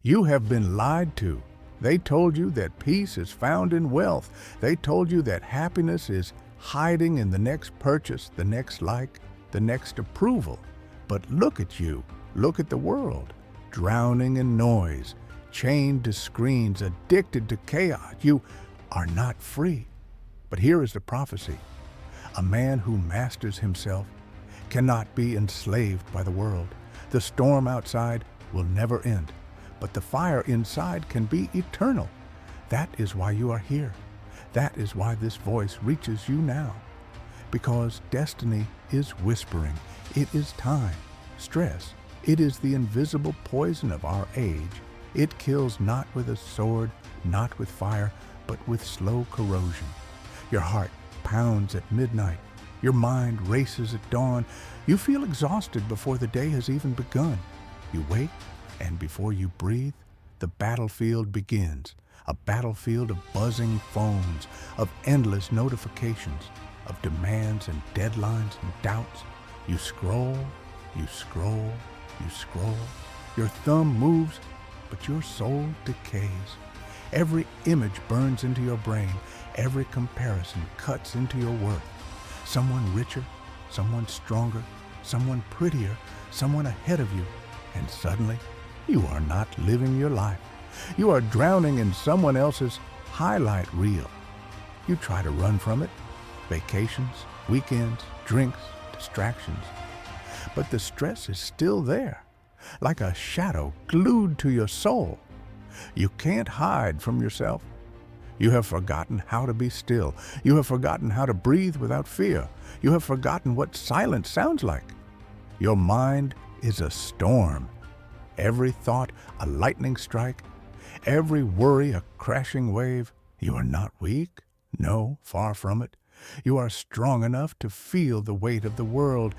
You have been lied to. They told you that peace is found in wealth. They told you that happiness is hiding in the next purchase, the next like, the next approval. But look at you. Look at the world. Drowning in noise, chained to screens, addicted to chaos. You are not free. But here is the prophecy. A man who masters himself cannot be enslaved by the world. The storm outside will never end, but the fire inside can be eternal. That is why you are here. That is why this voice reaches you now. Because destiny is whispering. It is time. Stress. It is the invisible poison of our age. It kills not with a sword, not with fire, but with slow corrosion. Your heart pounds at midnight. Your mind races at dawn. You feel exhausted before the day has even begun. You wake, and before you breathe, the battlefield begins. A battlefield of buzzing phones, of endless notifications, of demands and deadlines and doubts. You scroll, you scroll, you scroll. Your thumb moves, but your soul decays. Every image burns into your brain. Every comparison cuts into your worth. Someone richer, someone stronger, someone prettier, someone ahead of you. And suddenly, you are not living your life. You are drowning in someone else's highlight reel. You try to run from it. Vacations, weekends, drinks, distractions. But the stress is still there, like a shadow glued to your soul. You can't hide from yourself. You have forgotten how to be still. You have forgotten how to breathe without fear. You have forgotten what silence sounds like. Your mind is a storm. Every thought a lightning strike. Every worry a crashing wave. You are not weak. No, far from it. You are strong enough to feel the weight of the world,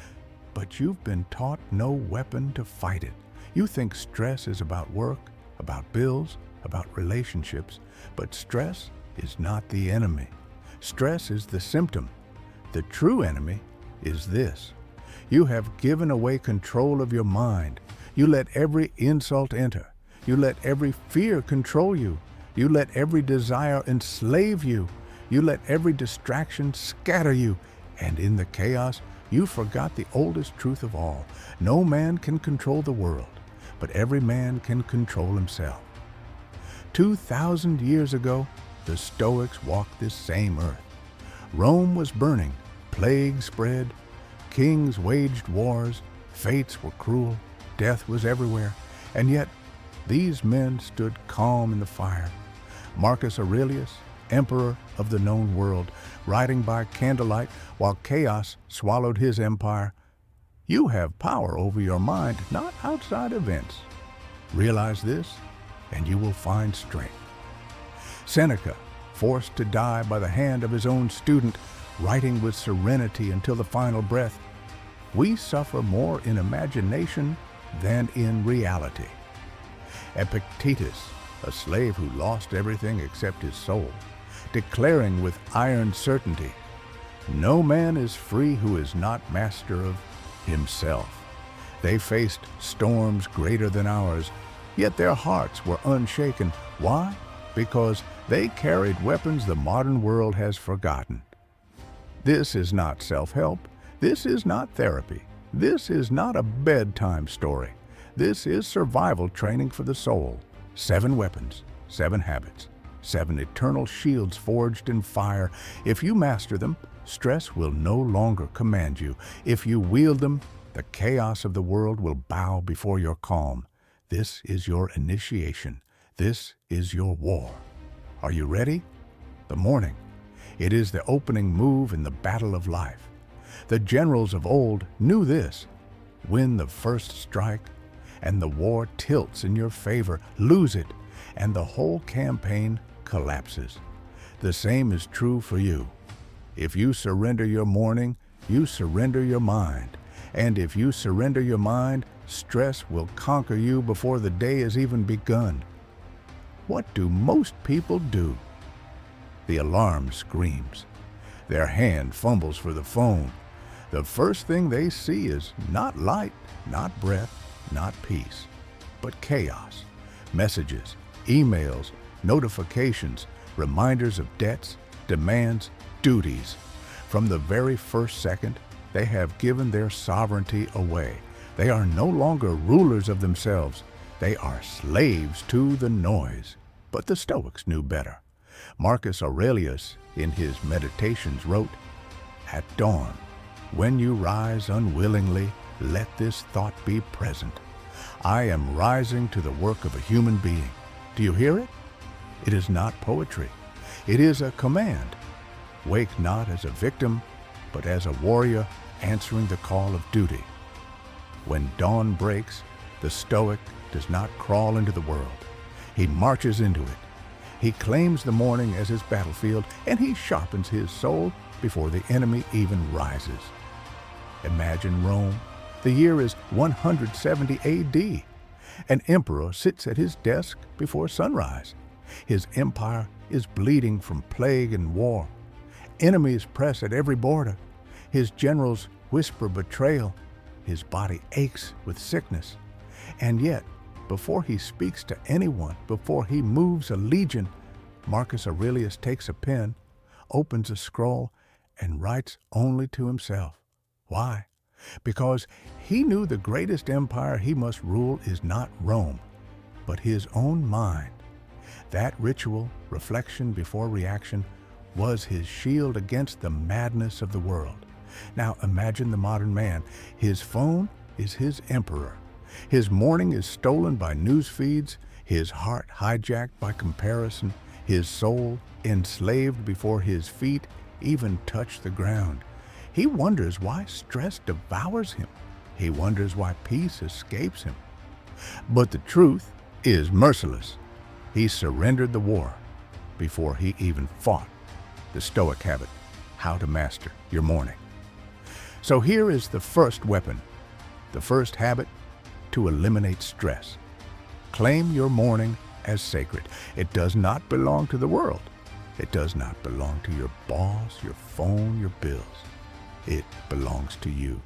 but you've been taught no weapon to fight it. You think stress is about work, about bills, about relationships, but stress is not the enemy. Stress is the symptom. The true enemy is this. You have given away control of your mind. You let every insult enter. You let every fear control you. You let every desire enslave you. You let every distraction scatter you. And in the chaos, you forgot the oldest truth of all. No man can control the world, but every man can control himself. 2,000 years ago, the Stoics walked this same earth. Rome was burning, plague spread, kings waged wars, fates were cruel, death was everywhere, and yet these men stood calm in the fire. Marcus Aurelius, emperor of the known world, riding by candlelight while chaos swallowed his empire. You have power over your mind, not outside events. Realize this, and you will find strength. Seneca, forced to die by the hand of his own student, writing with serenity until the final breath. We suffer more in imagination than in reality. Epictetus, a slave who lost everything except his soul, declaring with iron certainty, no man is free who is not master of himself. They faced storms greater than ours, yet their hearts were unshaken. Why? Because they carried weapons the modern world has forgotten. This is not self-help. This is not therapy. This is not a bedtime story. This is survival training for the soul. 7 weapons, 7 habits, 7 eternal shields forged in fire. If you master them, stress will no longer command you. If you wield them, the chaos of the world will bow before your calm. This is your initiation. This is your war. Are you ready? The morning. It is the opening move in the battle of life. The generals of old knew this. Win the first strike, and the war tilts in your favor. Lose it, and the whole campaign collapses. The same is true for you. If you surrender your morning, you surrender your mind. And if you surrender your mind, stress will conquer you before the day has even begun. What do most people do? The alarm screams. Their hand fumbles for the phone. The first thing they see is not light, not breath, not peace, but chaos. Messages, emails, notifications, reminders of debts, demands, duties. From the very first second, they have given their sovereignty away. They are no longer rulers of themselves. They are slaves to the noise. But the Stoics knew better. Marcus Aurelius, in his Meditations, wrote, "At dawn, when you rise unwillingly, let this thought be present. I am rising to the work of a human being." Do you hear it? It is not poetry. It is a command. Wake not as a victim, but as a warrior answering the call of duty. When dawn breaks, the Stoic does not crawl into the world. He marches into it. He claims the morning as his battlefield, and he sharpens his soul before the enemy even rises. Imagine Rome. The year is 170 AD. An emperor sits at his desk before sunrise. His empire is bleeding from plague and war. Enemies press at every border. His generals whisper betrayal. His body aches with sickness. And yet, before he speaks to anyone, before he moves a legion, Marcus Aurelius takes a pen, opens a scroll, and writes only to himself. Why? Because he knew the greatest empire he must rule is not Rome, but his own mind. That ritual, reflection before reaction, was his shield against the madness of the world. Now imagine the modern man. His phone is his emperor. His morning is stolen by news feeds, his heart hijacked by comparison, his soul enslaved before his feet even touch the ground. He wonders why stress devours him. He wonders why peace escapes him. But the truth is merciless. He surrendered the war before he even fought. The Stoic habit, how to master your morning. So here is the first weapon, the first habit to eliminate stress. Claim your morning as sacred. It does not belong to the world. It does not belong to your boss, your phone, your bills. It belongs to you.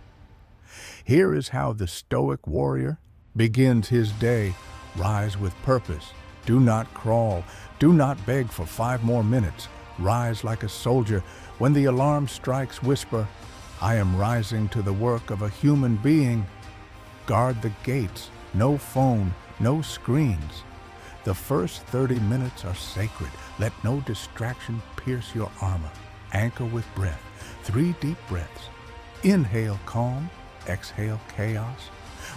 Here is how the Stoic warrior begins his day. Rise with purpose. Do not crawl. Do not beg for 5 more minutes. Rise like a soldier. When the alarm strikes, whisper, "I am rising to the work of a human being." Guard the gates. No phone, no screens. The first 30 minutes are sacred. Let no distraction pierce your armor. Anchor with breath. 3 deep breaths. Inhale calm, exhale chaos.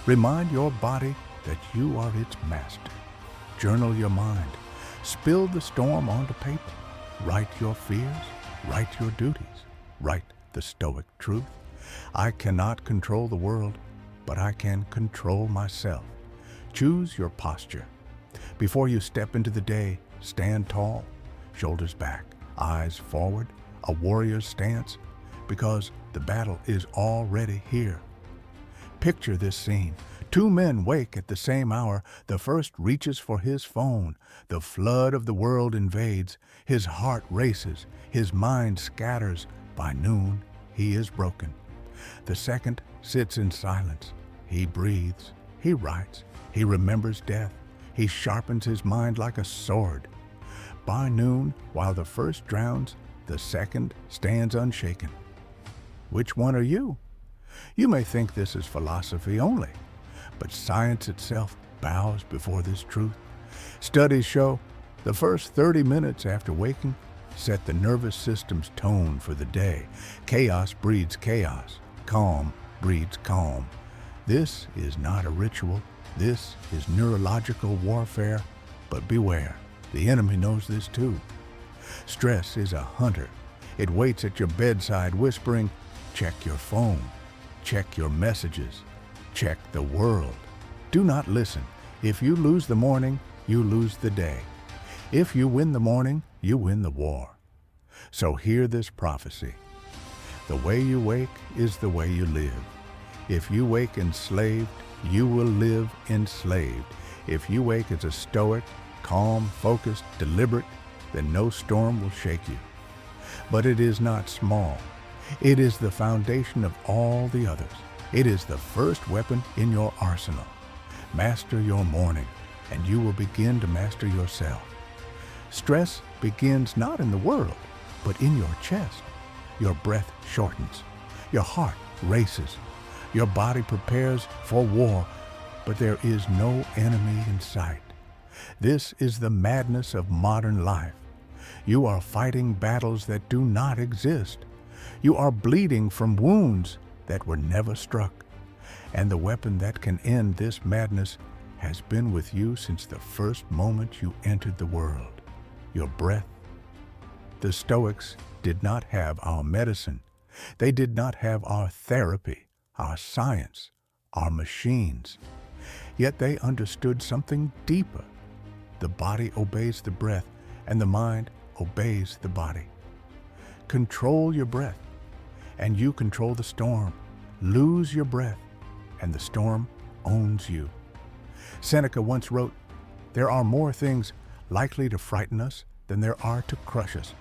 Remind your body that you are its master. Journal your mind. Spill the storm onto paper. Write your fears. Write your duties. Write the Stoic truth. I cannot control the world, but I can control myself. Choose your posture. Before you step into the day, stand tall, shoulders back, eyes forward, a warrior's stance, because the battle is already here. Picture this scene. 2 men wake at the same hour. The first reaches for his phone. The flood of the world invades. His heart races. His mind scatters. By noon, he is broken. The second sits in silence. He breathes. He writes. He remembers death. He sharpens his mind like a sword. By noon, while the first drowns, the second stands unshaken. Which one are you? You may think this is philosophy only, but science itself bows before this truth. Studies show the first 30 minutes after waking set the nervous system's tone for the day. Chaos breeds chaos. Calm breeds calm. This is not a ritual. This is neurological warfare. But beware, the enemy knows this too. Stress is a hunter. It waits at your bedside whispering, check your phone, check your messages, check the world. Do not listen. If you lose the morning, you lose the day. If you win the morning, you win the war. So hear this prophecy. The way you wake is the way you live. If you wake enslaved, you will live enslaved. If you wake as a Stoic, calm, focused, deliberate, then no storm will shake you. But it is not small. It is the foundation of all the others. It is the first weapon in your arsenal. Master your morning. and you will begin to master yourself. Stress begins not in the world, but in your chest. Your breath shortens. Your heart races. Your body prepares for war, but there is no enemy in sight. This is the madness of modern life. You are fighting battles that do not exist. You are bleeding from wounds that were never struck. And the weapon that can end this madness has been with you since the first moment you entered the world. Your breath. The Stoics did not have our medicine. They did not have our therapy, our science, our machines. Yet they understood something deeper. The body obeys the breath, and the mind obeys the body. Control your breath, and you control the storm. Lose your breath, and the storm owns you. Seneca once wrote, "There are more things likely to frighten us than there are to crush us.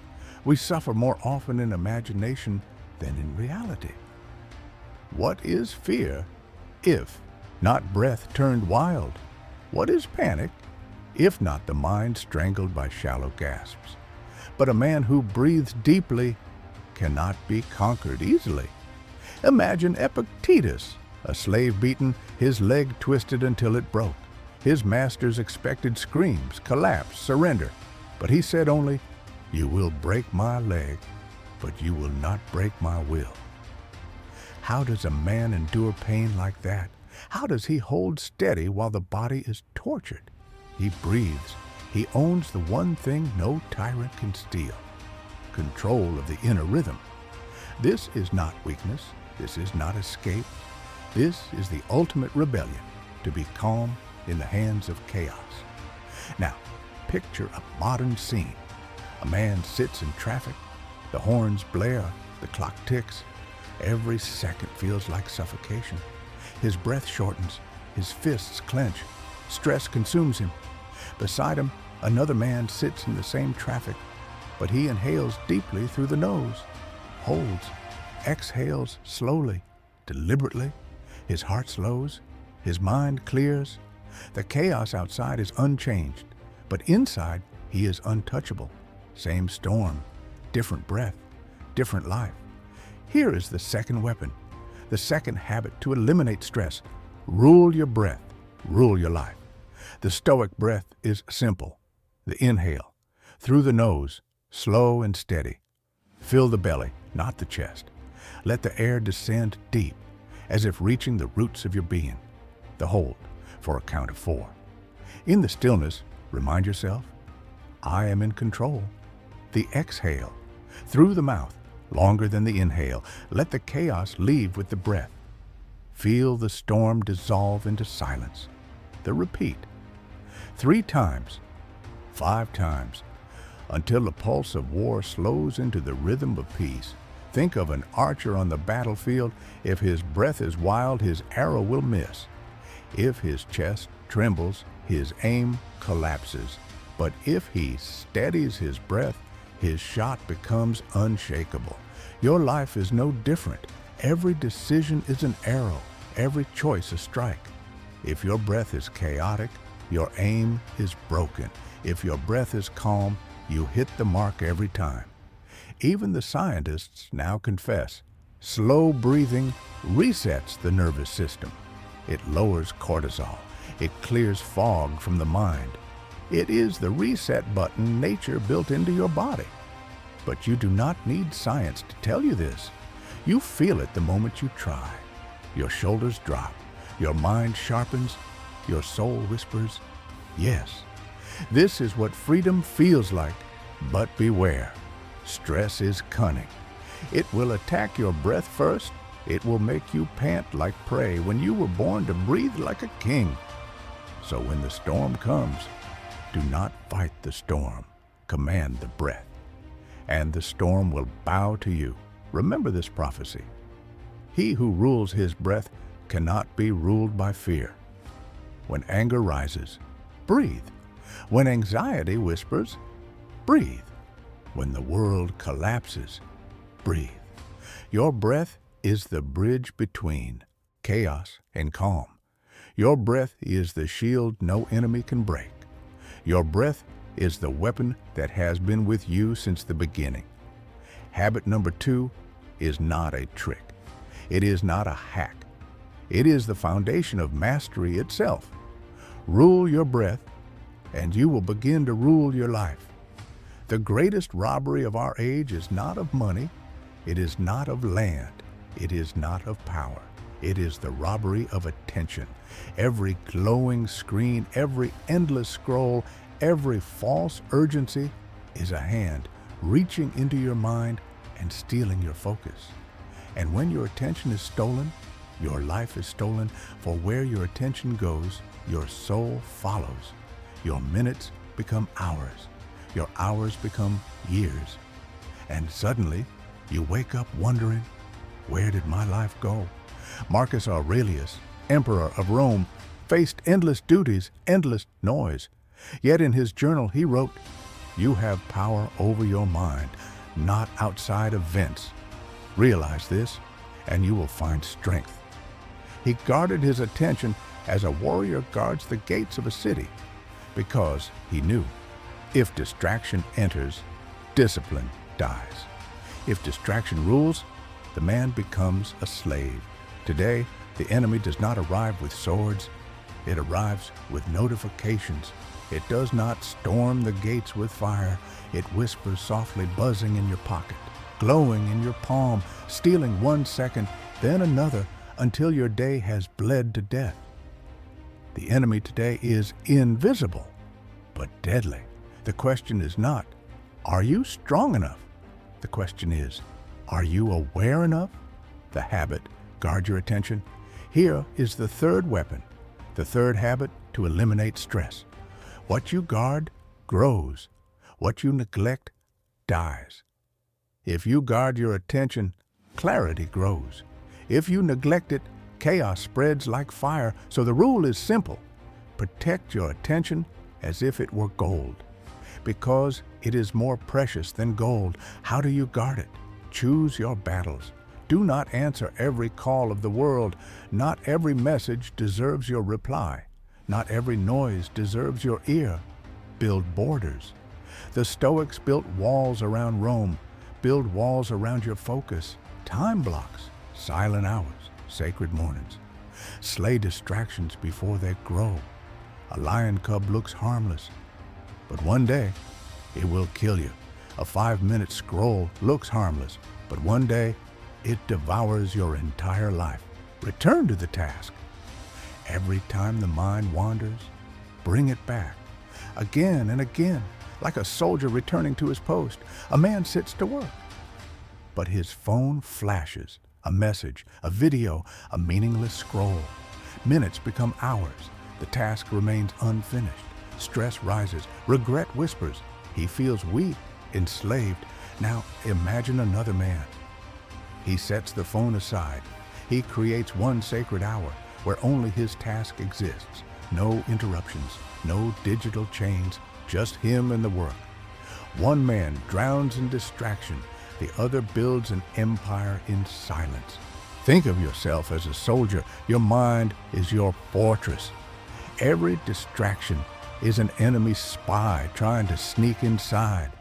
We suffer more often in imagination than in reality." What is fear if not breath turned wild? What is panic if not the mind strangled by shallow gasps? But a man who breathes deeply cannot be conquered easily. Imagine Epictetus, a slave beaten, his leg twisted until it broke. His masters expected screams, collapse, surrender. But he said only, "You will break my leg, but you will not break my will." How does a man endure pain like that? How does he hold steady while the body is tortured? He breathes. He owns the one thing no tyrant can steal: control of the inner rhythm. This is not weakness. This is not escape. This is the ultimate rebellion, to be calm in the hands of chaos. Now, picture a modern scene. A man sits in traffic. The horns blare. The clock ticks. Every second feels like suffocation. His breath shortens. His fists clench. Stress consumes him. Beside him, another man sits in the same traffic, but he inhales deeply through the nose, holds, exhales slowly, deliberately. His heart slows. His mind clears. The chaos outside is unchanged, but inside he is untouchable. Same storm, different breath, different life. Here is the second weapon, the second habit to eliminate stress. Rule your breath, rule your life. The Stoic breath is simple. The inhale, through the nose, slow and steady. Fill the belly, not the chest. Let the air descend deep, as if reaching the roots of your being. The hold, for a count of 4. In the stillness, remind yourself, I am in control. The exhale, through the mouth, longer than the inhale. Let the chaos leave with the breath. Feel the storm dissolve into silence. The repeat. 3 times, 5 times, until the pulse of war slows into the rhythm of peace. Think of an archer on the battlefield. If his breath is wild, his arrow will miss. If his chest trembles, his aim collapses. But if he steadies his breath, his shot becomes unshakable. Your life is no different. Every decision is an arrow, every choice a strike. If your breath is chaotic, your aim is broken. If your breath is calm, you hit the mark every time. Even the scientists now confess, slow breathing resets the nervous system. It lowers cortisol. It clears fog from the mind. It is the reset button nature built into your body. But you do not need science to tell you this. You feel it the moment you try. Your shoulders drop. Your mind sharpens. Your soul whispers, yes. This is what freedom feels like. But beware. Stress is cunning. It will attack your breath first. It will make you pant like prey when you were born to breathe like a king. So when the storm comes, do not fight the storm. Command the breath, and the storm will bow to you. Remember this prophecy. He who rules his breath cannot be ruled by fear. When anger rises, breathe. When anxiety whispers, breathe. When the world collapses, breathe. Your breath is the bridge between chaos and calm. Your breath is the shield no enemy can break. Your breath is the weapon that has been with you since the beginning. Habit number 2 is not a trick. It is not a hack. It is the foundation of mastery itself. Rule your breath, and you will begin to rule your life. The greatest robbery of our age is not of money. It is not of land. It is not of power. It is the robbery of attention. Every glowing screen, every endless scroll, every false urgency is a hand reaching into your mind and stealing your focus. And when your attention is stolen, your life is stolen, for where your attention goes, your soul follows. Your minutes become hours. Your hours become years. And suddenly, you wake up wondering, where did my life go? Marcus Aurelius, emperor of Rome, faced endless duties, endless noise. Yet in his journal he wrote, "You have power over your mind, not outside events. Realize this, and you will find strength." He guarded his attention as a warrior guards the gates of a city, because he knew, if distraction enters, discipline dies. If distraction rules, the man becomes a slave. Today, the enemy does not arrive with swords. It arrives with notifications. It does not storm the gates with fire. It whispers softly, buzzing in your pocket, glowing in your palm, stealing 1 second, then another, until your day has bled to death. The enemy today is invisible, but deadly. The question is not, are you strong enough? The question is, are you aware enough? The habit, guard your attention. Here is the third weapon, the third habit to eliminate stress. What you guard grows. What you neglect dies. If you guard your attention, clarity grows. If you neglect it, chaos spreads like fire. So the rule is simple. Protect your attention as if it were gold, because it is more precious than gold. How do you guard it? Choose your battles. Do not answer every call of the world. Not every message deserves your reply. Not every noise deserves your ear. Build borders. The Stoics built walls around Rome. Build walls around your focus. Time blocks, silent hours, sacred mornings. Slay distractions before they grow. A lion cub looks harmless, but one day it will kill you. A 5-minute scroll looks harmless, but one day it devours your entire life. Return to the task. Every time the mind wanders, bring it back. Again and again, like a soldier returning to his post, a man sits to work. But his phone flashes, a message, a video, a meaningless scroll. Minutes become hours. The task remains unfinished. Stress rises, regret whispers. He feels weak, enslaved. Now imagine another man. He sets the phone aside. He creates one sacred hour where only his task exists. No interruptions, no digital chains, just him and the work. One man drowns in distraction. The other builds an empire in silence. Think of yourself as a soldier. Your mind is your fortress. Every distraction is an enemy spy trying to sneak inside.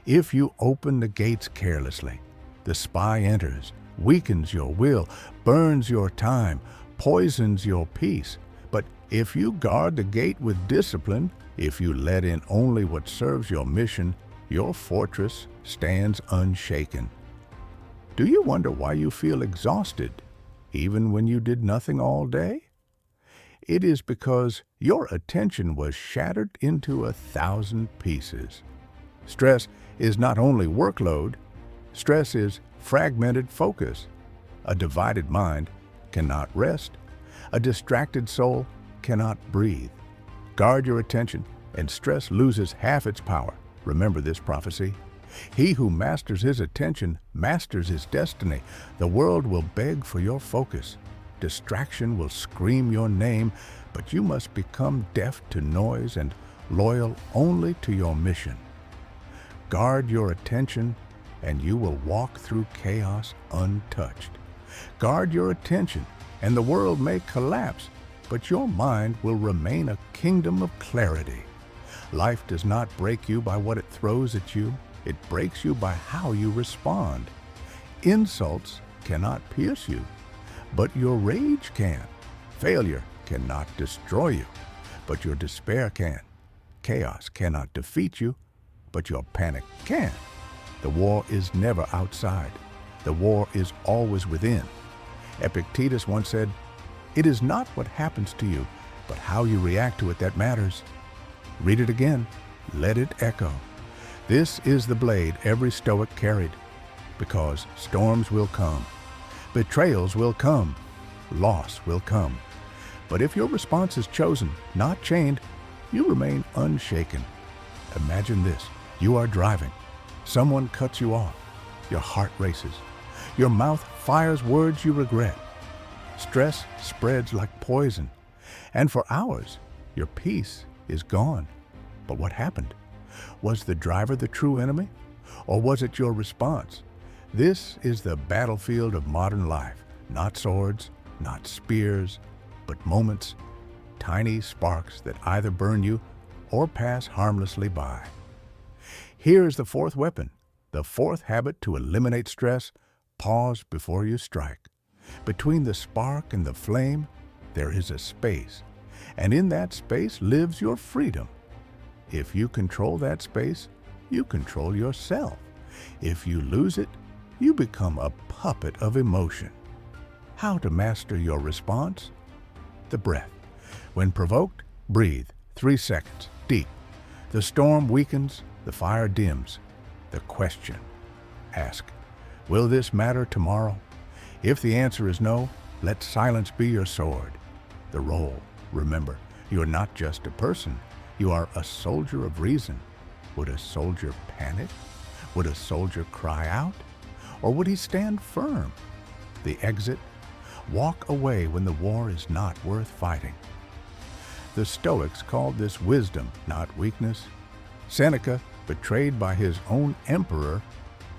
If you open the gates carelessly, the spy enters, weakens your will, burns your time, poisons your peace. But if you guard the gate with discipline, if you let in only what serves your mission, your fortress stands unshaken. Do you wonder why you feel exhausted, even when you did nothing all day? It is because your attention was shattered into 1,000 pieces. Stress is not only workload, stress is fragmented focus. A divided mind cannot rest. A distracted soul cannot breathe. Guard your attention, and stress loses half its power. Remember this prophecy. He who masters his attention masters his destiny. The world will beg for your focus. Distraction will scream your name, but you must become deaf to noise and loyal only to your mission. Guard your attention, and you will walk through chaos untouched. Guard your attention, and the world may collapse, but your mind will remain a kingdom of clarity. Life does not break you by what it throws at you. It breaks you by how you respond. Insults cannot pierce you, but your rage can. Failure cannot destroy you, but your despair can. Chaos cannot defeat you, but your panic can. The war is never outside. The war is always within. Epictetus once said, "It is not what happens to you, but how you react to it that matters." Read it again. Let it echo. This is the blade every Stoic carried, because storms will come, betrayals will come, loss will come. But if your response is chosen, not chained, you remain unshaken. Imagine this. You are driving. Someone cuts you off. Your heart races. Your mouth fires words you regret. Stress spreads like poison. And for hours, your peace is gone. But what happened? Was the driver the true enemy? Or was it your response? This is the battlefield of modern life. Not swords, not spears, but moments, tiny sparks that either burn you or pass harmlessly by. Here is the fourth weapon, the fourth habit to eliminate stress: pause before you strike. Between the spark and the flame, there is a space, and in that space lives your freedom. If you control that space, you control yourself. If you lose it, you become a puppet of emotion. How to master your response? The breath. When provoked, breathe 3 seconds, deep. The storm weakens, the fire dims. The question. Ask, will this matter tomorrow? If the answer is no, let silence be your sword. The role. Remember, you are not just a person. You are a soldier of reason. Would a soldier panic? Would a soldier cry out? Or would he stand firm? The exit. Walk away when the war is not worth fighting. The Stoics called this wisdom, not weakness. Seneca, betrayed by his own emperor,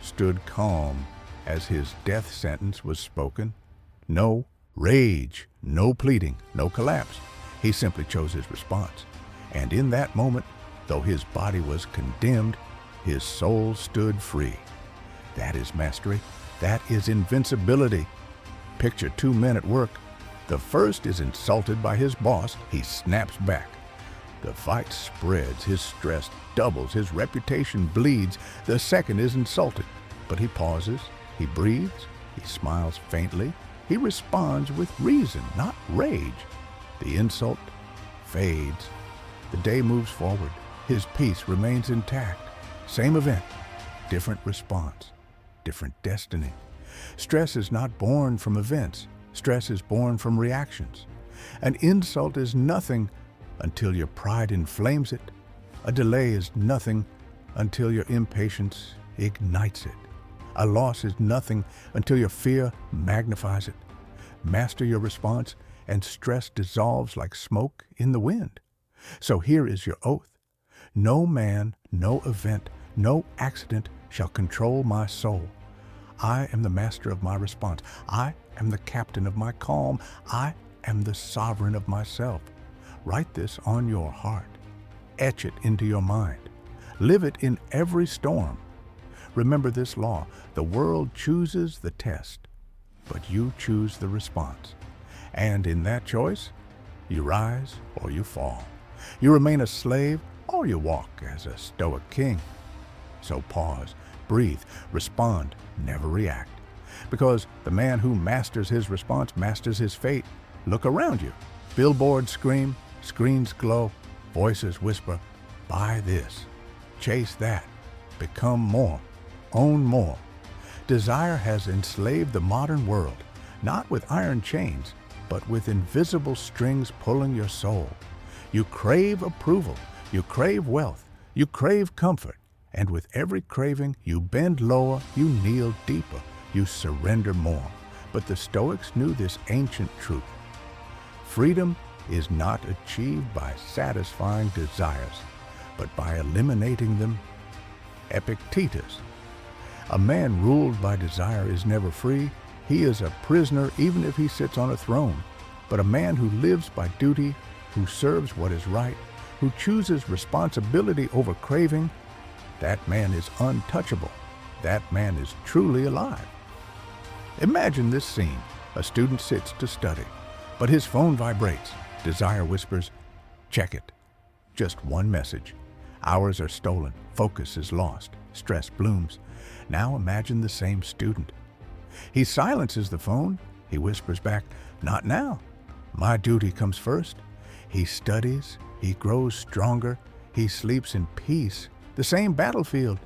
stood calm as his death sentence was spoken. No rage, no pleading, no collapse. He simply chose his response. And in that moment, though his body was condemned, his soul stood free. That is mastery. That is invincibility. Picture 2 men at work. The first is insulted by his boss. He snaps back. The fight spreads. His stress doubles. His reputation bleeds. The second is insulted, but he pauses. He breathes. He smiles faintly. He responds with reason, not rage. The insult fades. The day moves forward. His peace remains intact. Same event, different response, different destiny. Stress is not born from events. Stress is born from reactions. An insult is nothing until your pride inflames it. A delay is nothing until your impatience ignites it. A loss is nothing until your fear magnifies it. Master your response, and stress dissolves like smoke in the wind. So here is your oath. No man, no event, no accident shall control my soul. I am the master of my response. I am the captain of my calm. I am the sovereign of myself. Write this on your heart. Etch it into your mind. Live it in every storm. Remember this law: the world chooses the test, but you choose the response. And in that choice, you rise or you fall. You remain a slave or you walk as a Stoic king. So pause, breathe, respond, never react. Because the man who masters his response masters his fate. Look around you. Billboards scream, screens glow, voices whisper, buy this, chase that, become more, own more. Desire has enslaved the modern world, not with iron chains, but with invisible strings pulling your soul. You crave approval, you crave wealth, you crave comfort, and with every craving you bend lower, you kneel deeper, you surrender more. But the Stoics knew this ancient truth. Freedom is not achieved by satisfying desires, but by eliminating them. Epictetus. A man ruled by desire is never free. He is a prisoner even if he sits on a throne. But a man who lives by duty, who serves what is right, who chooses responsibility over craving, that man is untouchable. That man is truly alive. Imagine this scene. A student sits to study, but his phone vibrates. Desire whispers, "Check it." Just one message. Hours are stolen. Focus is lost. Stress blooms. Now imagine the same student. He silences the phone. He whispers back, "Not now. My duty comes first." He studies. He grows stronger. He sleeps in peace. The same battlefield,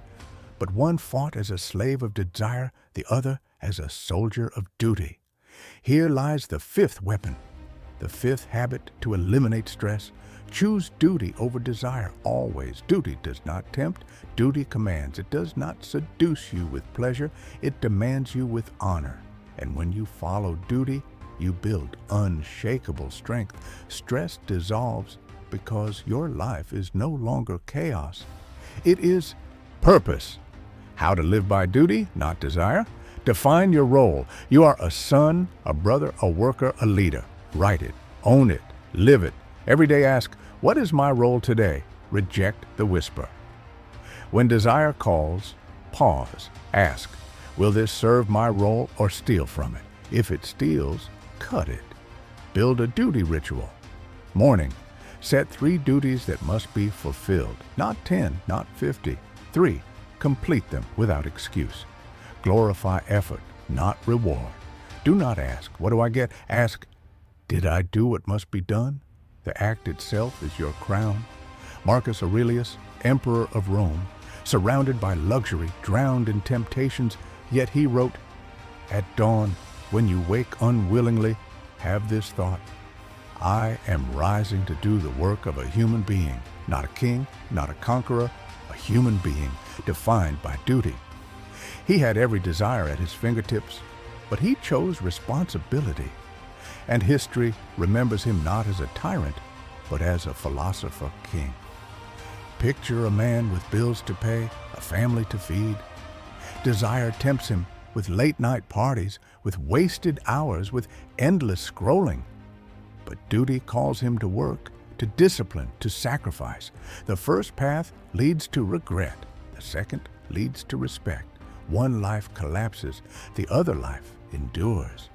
but one fought as a slave of desire, the other as a soldier of duty. Here lies the fifth weapon, the fifth habit to eliminate stress. Choose duty over desire always. Duty does not tempt. Duty commands. It does not seduce you with pleasure. It demands you with honor. And when you follow duty, you build unshakable strength. Stress dissolves because your life is no longer chaos. It is purpose. How to live by duty, not desire? Define your role. You are a son, a brother, a worker, a leader. Write it, own it, live it. Every day ask, what is my role today? Reject the whisper. When desire calls, pause. Ask, will this serve my role or steal from it? If it steals, cut it. Build a duty ritual. Morning. Set 3 duties that must be fulfilled. Not 10, not 50. 3. Complete them without excuse. Glorify effort, not reward. Do not ask, what do I get? Ask, did I do what must be done? The act itself is your crown. Marcus Aurelius, Emperor of Rome, surrounded by luxury, drowned in temptations, yet he wrote, at dawn, when you wake unwillingly, have this thought, I am rising to do the work of a human being, not a king, not a conqueror, a human being, defined by duty. He had every desire at his fingertips, but he chose responsibility. And history remembers him not as a tyrant, but as a philosopher king. Picture a man with bills to pay, a family to feed. Desire tempts him with late-night parties, with wasted hours, with endless scrolling. But duty calls him to work, to discipline, to sacrifice. The first path leads to regret. The second leads to respect. One life collapses, the other life endures.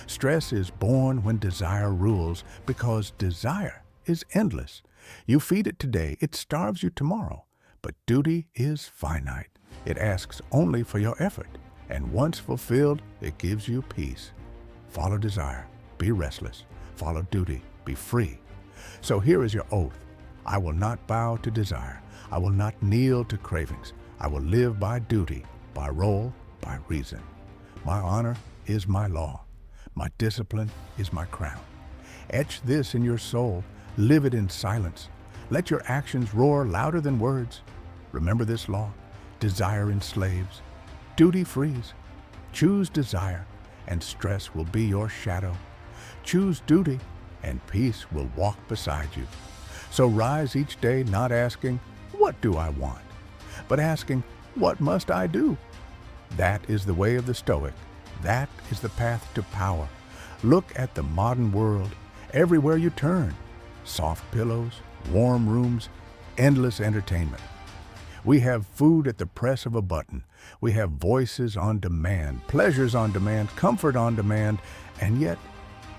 Stress is born when desire rules, because desire is endless. You feed it today, it starves you tomorrow. But duty is finite. It asks only for your effort, and once fulfilled, it gives you peace. Follow desire, be restless. Follow duty, be free. So here is your oath. I will not bow to desire. I will not kneel to cravings. I will live by duty, by role, by reason. My honor is my law. My discipline is my crown. Etch this in your soul. Live it in silence. Let your actions roar louder than words. Remember this law. Desire enslaves. Duty frees. Choose desire, and stress will be your shadow. Choose duty, and peace will walk beside you. So rise each day not asking, what do I want? But asking, what must I do? That is the way of the Stoic. That is the path to power. Look at the modern world. Everywhere you turn, soft pillows, warm rooms, endless entertainment. We have food at the press of a button. We have voices on demand, pleasures on demand, comfort on demand, and yet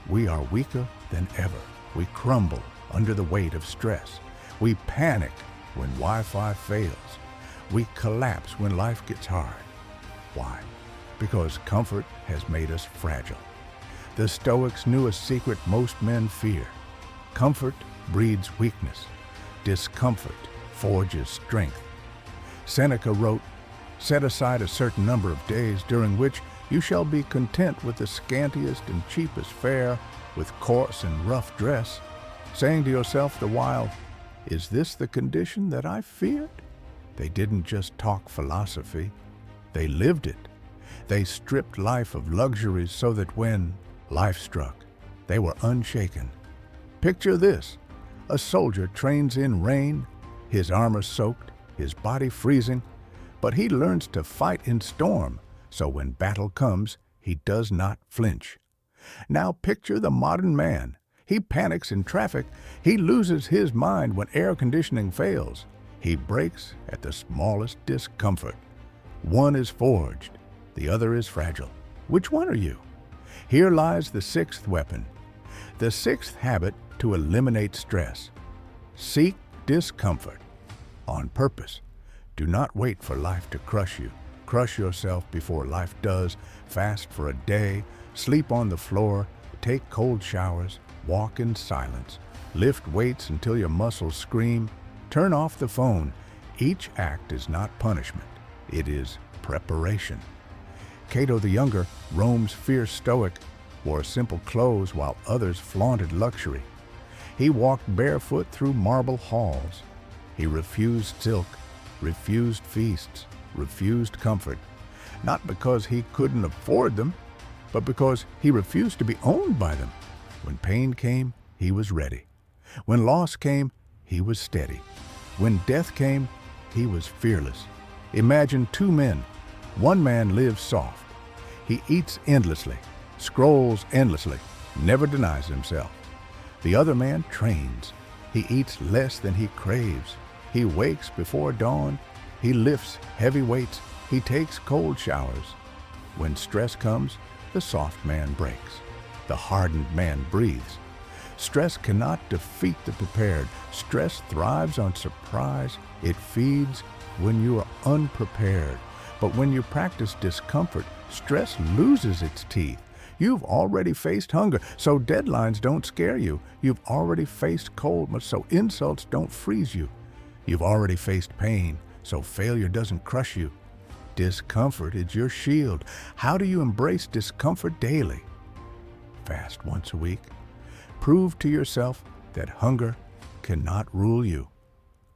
we are weaker than ever. We crumble under the weight of stress. We panic when Wi-Fi fails. We collapse when life gets hard. Why? Because comfort has made us fragile. The Stoics knew a secret most men fear. Comfort breeds weakness. Discomfort forges strength. Seneca wrote, set aside a certain number of days during which you shall be content with the scantiest and cheapest fare, with coarse and rough dress, saying to yourself the while, is this the condition that I feared? They didn't just talk philosophy, they lived it. They stripped life of luxuries so that when life struck, they were unshaken. Picture this, a soldier trains in rain, his armor soaked, his body freezing, but he learns to fight in storm, so when battle comes, he does not flinch. Now picture the modern man. He panics in traffic. He loses his mind when air conditioning fails. He breaks at the smallest discomfort. One is forged, the other is fragile. Which one are you? Here lies the sixth weapon. The sixth habit to eliminate stress. Seek discomfort on purpose. Do not wait for life to crush you. Crush yourself before life does. Fast for a day. Sleep on the floor. Take cold showers. Walk in silence. Lift weights until your muscles scream. Turn off the phone. Each act is not punishment. It is preparation. Cato the Younger, Rome's fierce Stoic, wore simple clothes while others flaunted luxury. He walked barefoot through marble halls. He refused silk, refused feasts, refused comfort, not because he couldn't afford them, but because he refused to be owned by them. When pain came, he was ready. When loss came, he was steady. When death came, he was fearless. Imagine two men. One man lives soft. He eats endlessly, scrolls endlessly, never denies himself. The other man trains. He eats less than he craves. He wakes before dawn. He lifts heavy weights. He takes cold showers. When stress comes, the soft man breaks. The hardened man breathes. Stress cannot defeat the prepared. Stress thrives on surprise. It feeds when you are unprepared. But when you practice discomfort, stress loses its teeth. You've already faced hunger, so deadlines don't scare you. You've already faced cold, so insults don't freeze you. You've already faced pain, so failure doesn't crush you. Discomfort is your shield. How do you embrace discomfort daily? Fast once a week. Prove to yourself that hunger cannot rule you.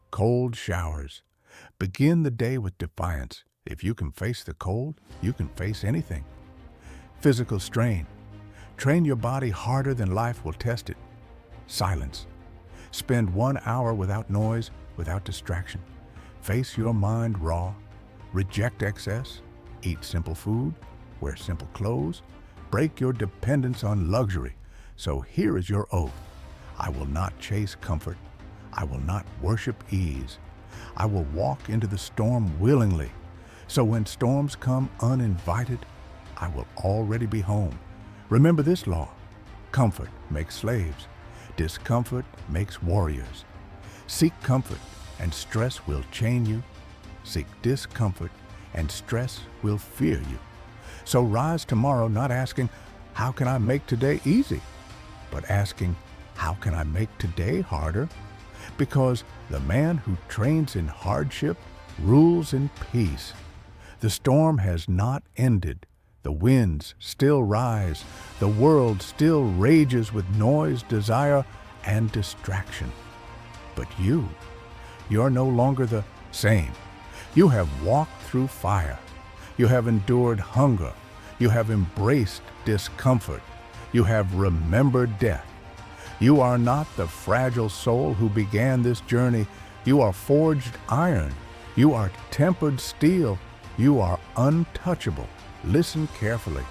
Cold showers. Begin the day with defiance. If you can face the cold, you can face anything. Physical strain. Train your body harder than life will test it. Silence. Spend 1 hour without noise, without distraction. Face your mind raw. Reject excess. Eat simple food. Wear simple clothes. Break your dependence on luxury. So here is your oath. I will not chase comfort. I will not worship ease. I will walk into the storm willingly. So when storms come uninvited, I will already be home. Remember this law. Comfort makes slaves. Discomfort makes warriors. Seek comfort, and stress will chain you. Seek discomfort, and stress will fear you. So rise tomorrow not asking, how can I make today easy? But asking, how can I make today harder? Because the man who trains in hardship rules in peace. The storm has not ended. The winds still rise. The world still rages with noise, desire, and distraction. But you're no longer the same. You have walked through fire. You have endured hunger. You have embraced discomfort. You have remembered death. You are not the fragile soul who began this journey. You are forged iron. You are tempered steel. You are untouchable. Listen carefully.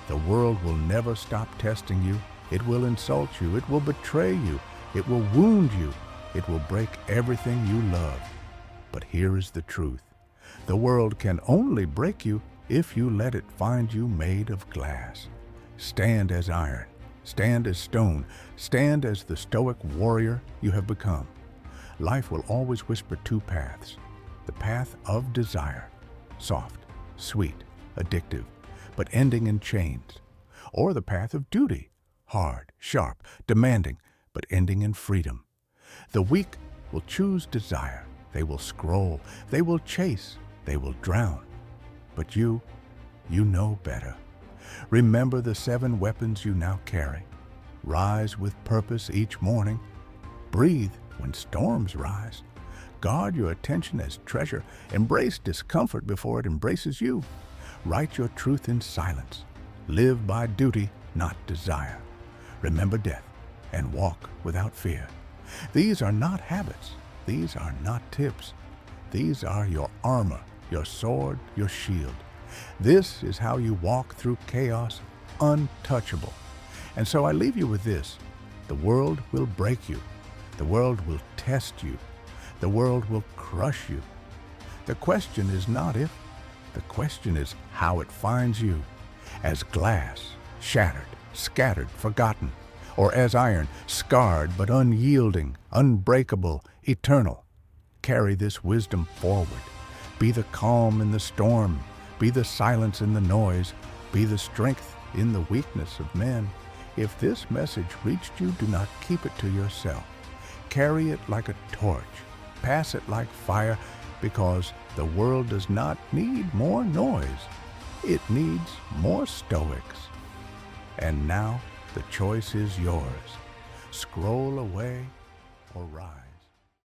The world will never stop testing you. It will insult you. It will betray you. It will wound you. It will break everything you love. But here is the truth. The world can only break you if you let it find you made of glass. Stand as iron. Stand as stone. Stand as the stoic warrior you have become. Life will always whisper two paths. The path of desire, soft, sweet, addictive, but ending in chains. Or the path of duty, hard, sharp, demanding, but ending in freedom. The weak will choose desire. They will scroll. They will chase. They will drown. But you know better. Remember the 7 weapons you now carry. Rise with purpose each morning. Breathe when storms rise. Guard your attention as treasure. Embrace discomfort before it embraces you. Write your truth in silence. Live by duty, not desire. Remember death and walk without fear. These are not habits. These are not tips. These are your armor, your sword, your shield. This is how you walk through chaos untouchable. And so I leave you with this. The world will break you. The world will test you. The world will crush you. The question is not if. The question is how it finds you. As glass, shattered, scattered, forgotten, or as iron, scarred but unyielding, unbreakable, eternal. Carry this wisdom forward. Be the calm in the storm. Be the silence in the noise. Be the strength in the weakness of men. If this message reached you, do not keep it to yourself. Carry it like a torch. Pass it like fire, because the world does not need more noise. It needs more Stoics. And now the choice is yours. Scroll away or rise.